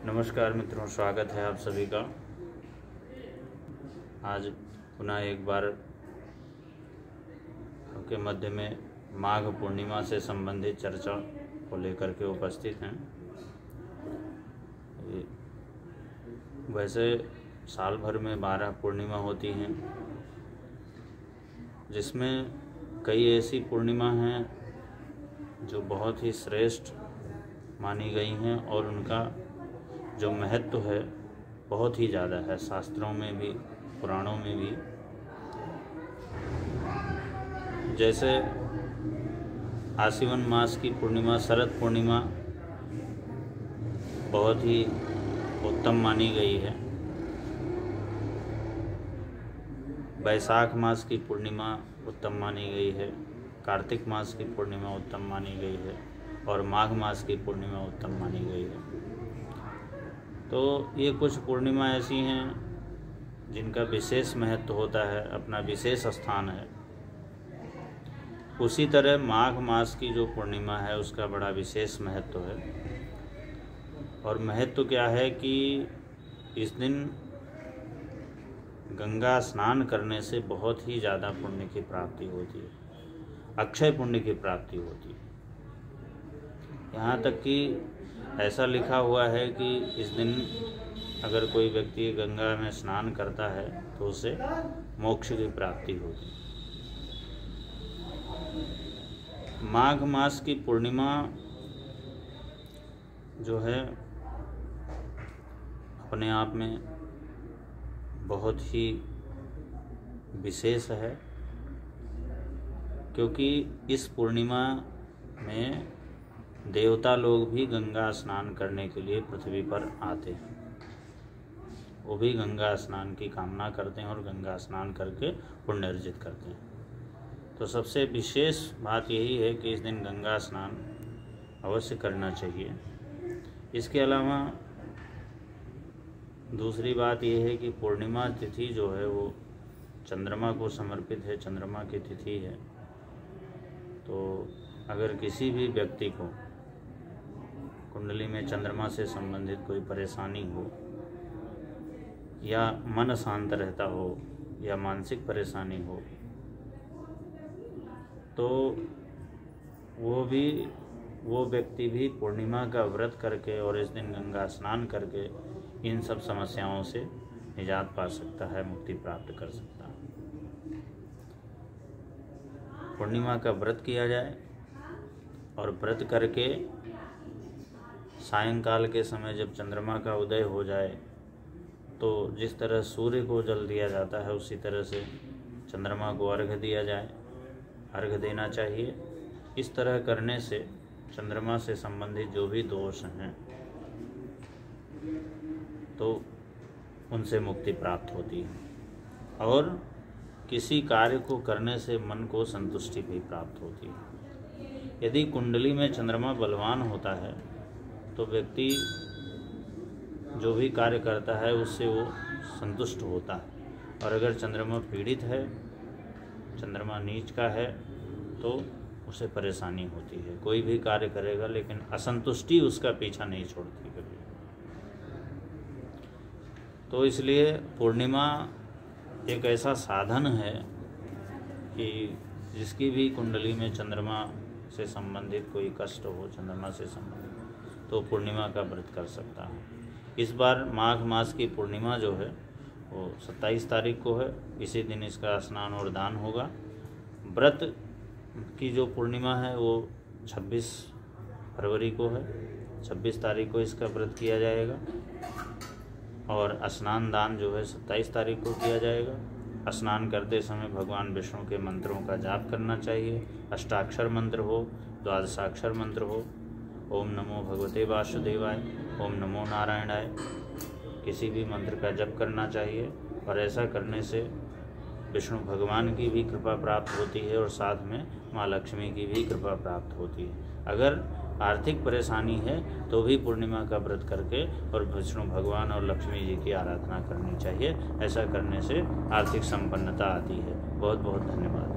नमस्कार मित्रों, स्वागत है आप सभी का। आज पुनः एक बार आपके मध्य में माघ पूर्णिमा से संबंधित चर्चा को लेकर के उपस्थित हैं। वैसे साल भर में 12 पूर्णिमा होती हैं, जिसमें कई ऐसी पूर्णिमा हैं जो बहुत ही श्रेष्ठ मानी गई हैं और उनका जो महत्व है बहुत ही ज़्यादा है, शास्त्रों में भी पुराणों में भी। जैसे आश्विन मास की पूर्णिमा शरद पूर्णिमा बहुत ही उत्तम मानी गई है। वैशाख मास की पूर्णिमा उत्तम मानी गई है, कार्तिक मास की पूर्णिमा उत्तम मानी गई है और माघ मास की पूर्णिमा उत्तम मानी गई है। तो ये कुछ पूर्णिमा ऐसी हैं जिनका विशेष महत्व होता है, अपना विशेष स्थान है। उसी तरह माघ मास की जो पूर्णिमा है उसका बड़ा विशेष महत्व है। और महत्व क्या है कि इस दिन गंगा स्नान करने से बहुत ही ज़्यादा पुण्य की प्राप्ति होती है, अक्षय पुण्य की प्राप्ति होती है। यहाँ तक कि ऐसा लिखा हुआ है कि इस दिन अगर कोई व्यक्ति गंगा में स्नान करता है तो उसे मोक्ष की प्राप्ति होगी। माघ मास की पूर्णिमा जो है अपने आप में बहुत ही विशेष है, क्योंकि इस पूर्णिमा में देवता लोग भी गंगा स्नान करने के लिए पृथ्वी पर आते हैं। वो भी गंगा स्नान की कामना करते हैं और गंगा स्नान करके पुण्य अर्जित करते हैं। तो सबसे विशेष बात यही है कि इस दिन गंगा स्नान अवश्य करना चाहिए। इसके अलावा दूसरी बात यह है कि पूर्णिमा तिथि जो है वो चंद्रमा को समर्पित है, चंद्रमा की तिथि है। तो अगर किसी भी व्यक्ति को कुंडली में चंद्रमा से संबंधित कोई परेशानी हो, या मन शांत रहता हो, या मानसिक परेशानी हो, तो वो व्यक्ति भी पूर्णिमा का व्रत करके और इस दिन गंगा स्नान करके इन सब समस्याओं से निजात पा सकता है, मुक्ति प्राप्त कर सकता है। पूर्णिमा का व्रत किया जाए और व्रत करके सायंकाल के समय जब चंद्रमा का उदय हो जाए तो जिस तरह सूर्य को जल दिया जाता है उसी तरह से चंद्रमा को अर्घ्य दिया जाए, अर्घ्य देना चाहिए। इस तरह करने से चंद्रमा से संबंधित जो भी दोष हैं तो उनसे मुक्ति प्राप्त होती है और किसी कार्य को करने से मन को संतुष्टि भी प्राप्त होती है। यदि कुंडली में चंद्रमा बलवान होता है तो व्यक्ति जो भी कार्य करता है उससे वो संतुष्ट होता है, और अगर चंद्रमा पीड़ित है, चंद्रमा नीच का है, तो उसे परेशानी होती है। कोई भी कार्य करेगा लेकिन असंतुष्टि उसका पीछा नहीं छोड़ती कभी। तो इसलिए पूर्णिमा एक ऐसा साधन है कि जिसकी भी कुंडली में चंद्रमा से संबंधित कोई कष्ट हो, चंद्रमा से संबंधित, तो पूर्णिमा का व्रत कर सकता है। इस बार माघ मास की पूर्णिमा जो है वो 27 तारीख को है। इसी दिन इसका स्नान और दान होगा। व्रत की जो पूर्णिमा है वो 26 फरवरी को है। 26 तारीख को इसका व्रत किया जाएगा और स्नान दान जो है 27 तारीख को किया जाएगा। स्नान करते समय भगवान विष्णु के मंत्रों का जाप करना चाहिए। अष्टाक्षर मंत्र हो, द्वादशाक्षर मंत्र हो, ओम नमो भगवते वासुदेवाय, ओम नमो नारायणाय, किसी भी मंत्र का जप करना चाहिए। और ऐसा करने से विष्णु भगवान की भी कृपा प्राप्त होती है और साथ में माँ लक्ष्मी की भी कृपा प्राप्त होती है। अगर आर्थिक परेशानी है तो भी पूर्णिमा का व्रत करके और विष्णु भगवान और लक्ष्मी जी की आराधना करनी चाहिए। ऐसा करने से आर्थिक संपन्नता आती है। बहुत बहुत धन्यवाद।